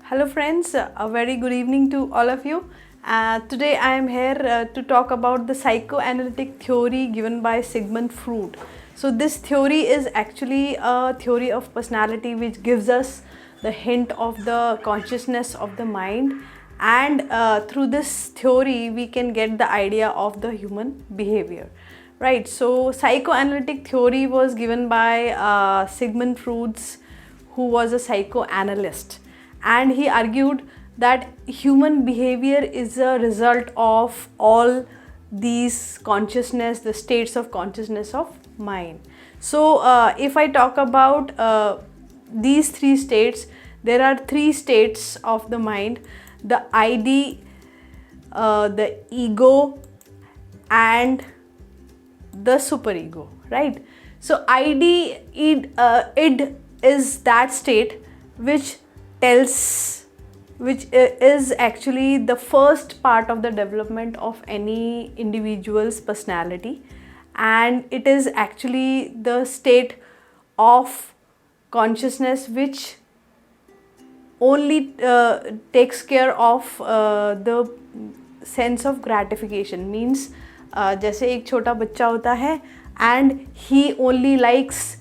Hello friends, a very good evening to all of you. Today I am here to talk about the psychoanalytic theory given by Sigmund Freud. So this theory is actually a theory of personality which gives us the hint of the consciousness of the mind, and through this theory we can get the idea of the human behavior. Right, so psychoanalytic theory was given by Sigmund Freud, who was a psychoanalyst, and he argued that human behavior is a result of all these consciousness, the states of consciousness of mind. So if I talk about these three states, there are three states of the mind: the id, the ego, and the superego, right? So id is that state which is actually the first part of the development of any individual's personality, and it is actually the state of consciousness which only takes care of the sense of gratification. Means जैसे एक छोटा बच्चा होता है and he only likes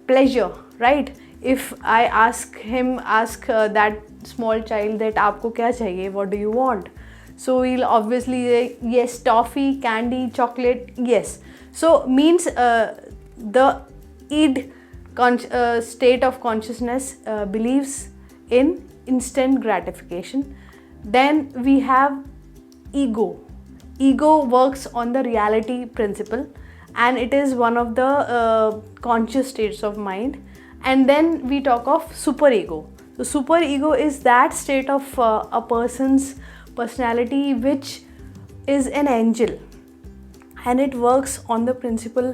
pleasure, right? If I ask that small child that आपको क्या चाहिए, what do you want? So he'll obviously say yes, toffee, candy, chocolate, yes. So means the id state of consciousness believes in instant gratification. Then we have ego. Ego works on the reality principle, and it is one of the conscious states of mind. And then we talk of superego. So superego is that state of a person's personality which is an angel, and it works on the principle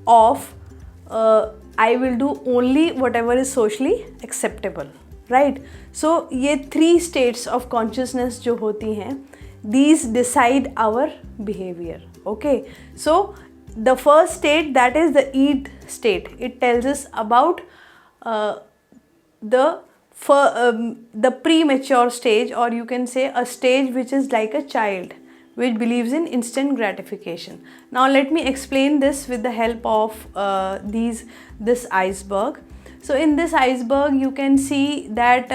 of I will do only whatever is socially acceptable, right? So ये three states of consciousness जो होती हैं, these decide our behavior. Okay, so the first state, that is the id state, it tells us about the premature stage, or you can say a stage which is like a child which believes in instant gratification. Now let me explain this with the help of this iceberg. So in this iceberg you can see that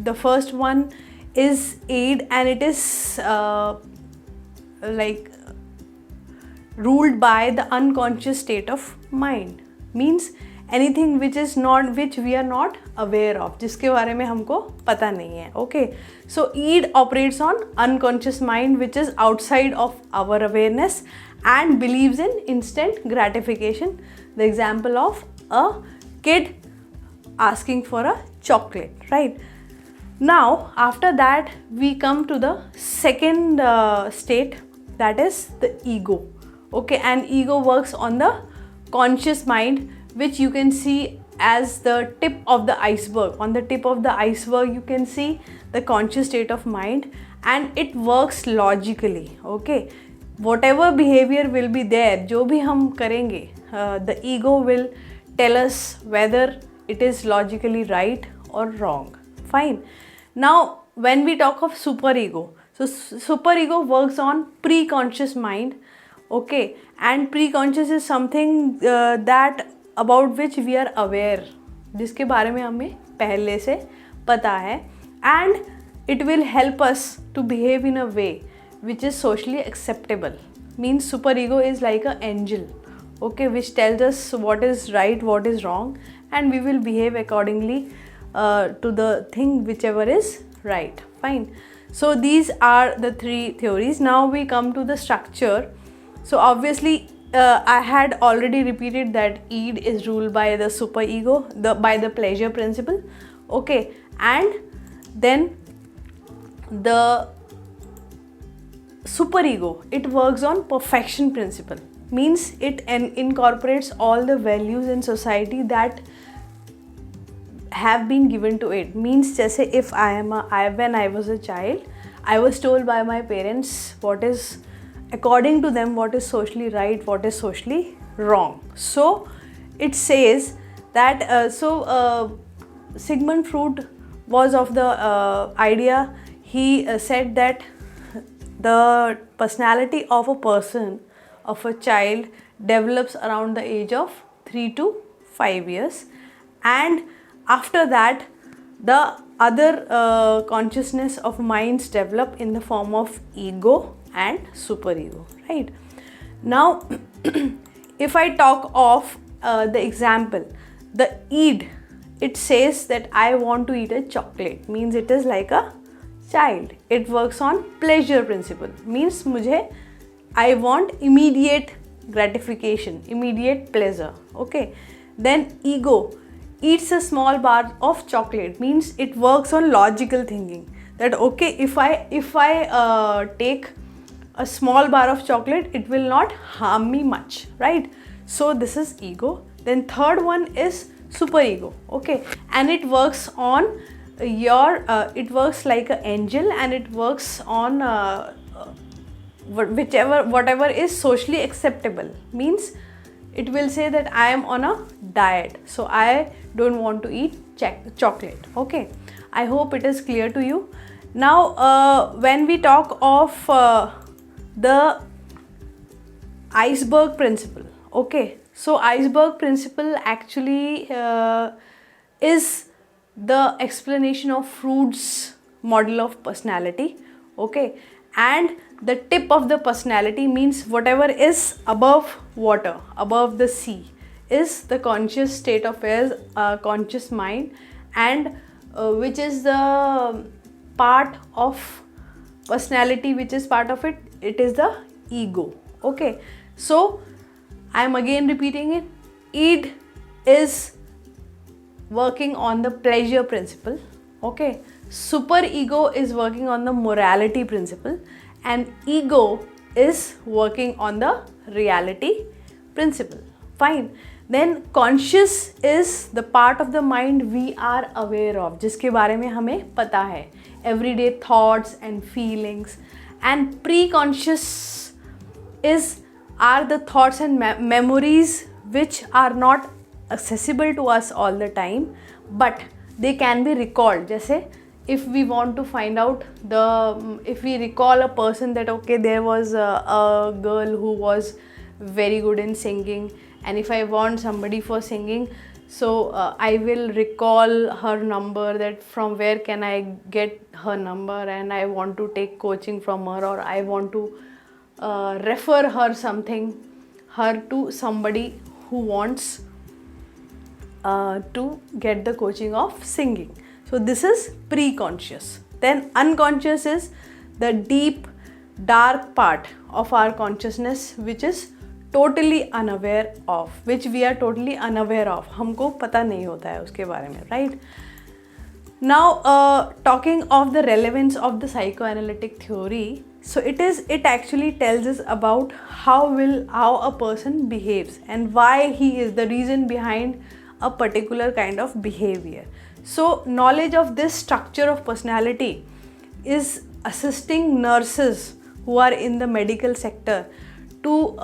the first one is id, and it is like ruled by the unconscious state of mind. Means anything which we are not aware of, जिसके बारे में हमको पता नहीं है. Okay, so id operates on unconscious mind which is outside of our awareness and believes in instant gratification. The example of a kid asking for a chocolate, right? Now after that we come to the second state, that is the ego. Okay, and ego works on the conscious mind, which you can see as the tip of the iceberg. On the tip of the iceberg you can see the conscious state of mind, and it works logically. Okay, whatever behavior will be there, जो भी हम करेंगे, the ego will tell us whether it is logically right or wrong. Fine. Now when we talk of superego, so superego works on pre-conscious mind. Okay, and pre-conscious is something that about which we are aware, जिसके बारे में हमें पहले से पता है, and it will help us to behave in a way which is socially acceptable. Means superego is like an angel, okay, which tells us what is right, what is wrong, and we will behave accordingly to the thing whichever is right. Fine. So these are the three theories. Now we come to the structure. So obviously I had already repeated that id is ruled by the superego, by the pleasure principle. Okay, and then the superego, it works on perfection principle. Means it incorporates all the values in society that have been given to it. Means जैसे if when I was a child, I was told by my parents what is, according to them, what is socially right, what is socially wrong. So it says that Sigmund Freud was of the idea. He said that the personality of a person, of a child, develops around the age of 3 to 5 years, and after that the other consciousness of minds develop in the form of ego and superego, right? Now if I talk of the example, the id, it says that I want to eat a chocolate, means it is like a child. It works on pleasure principle, means mujhe, I want immediate gratification, immediate pleasure, okay? Then ego eats a small bar of chocolate, means it works on logical thinking, that okay, if I take a small bar of chocolate, it will not harm me much, right? So this is ego. Then third one is superego, okay, and it works on your it works like an angel, and it works on whatever is socially acceptable, means it will say that I am on a diet, so I don't want to eat chocolate, okay? I hope it is clear to you. Now when we talk of the iceberg principle, okay, so iceberg principle actually is the explanation of Freud's model of personality, okay, and the tip of the personality, means whatever is above water, above the sea, is the conscious state of affairs, conscious mind, and which is the part of personality, which is part of it, it is the ego, okay? So I am again repeating it. Id is working on the pleasure principle, okay? Superego is working on the morality principle, and ego is working on the reality principle. Fine. Then conscious is the part of the mind we are aware of, जिसके बारे में हमें पता है, everyday thoughts and feelings. And pre-conscious are the thoughts and memories which are not accessible to us all the time, but they can be recalled. जैसे if we want to find out if we recall a person, that okay, there was a girl who was very good in singing, and if I want somebody for singing, so I will recall her number, that from where can I get her number, and I want to take coaching from her, or I want to refer her to somebody who wants to get the coaching of singing. So this is pre-conscious. Then unconscious is the deep dark part of our consciousness, which is totally unaware of, which we are totally unaware of, हमको पता नहीं होता है उसके बारे में, right? Now talking of the relevance of the psychoanalytic theory, so it actually tells us about how a person behaves and why he is the reason behind a particular kind of behavior. So knowledge of this structure of personality is assisting nurses who are in the medical sector to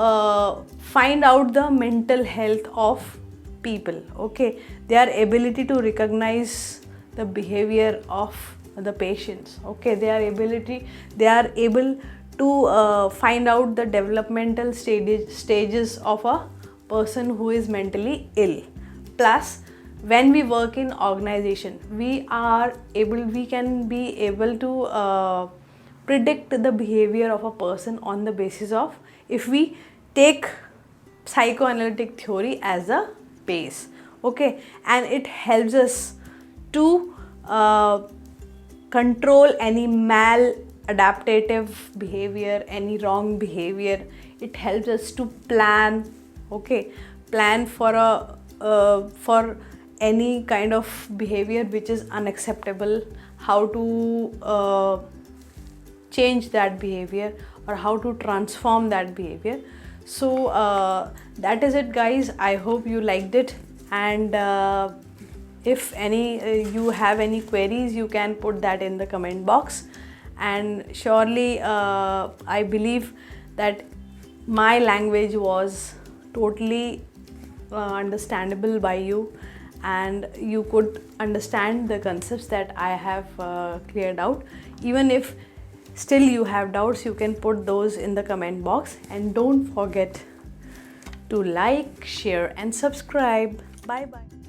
find out the mental health of people, okay? Their ability to recognize the behavior of the patients, okay? They are able to find out the developmental stages of a person who is mentally ill. Plus, when we work in organization, we can be able to predict the behavior of a person on the basis of, if we take psychoanalytic theory as a base, okay? And it helps us to control any maladaptive behavior, any wrong behavior. It helps us to plan, okay? Plan for any kind of behavior which is unacceptable, how to change that behavior or how to transform that behavior. So that is it, guys. I hope you liked it, and if you have any queries, you can put that in the comment box, and surely I believe that my language was totally understandable by you, and you could understand the concepts that I have cleared out. Even if still you have doubts, you can put those in the comment box, and don't forget to like, share and subscribe. Bye bye.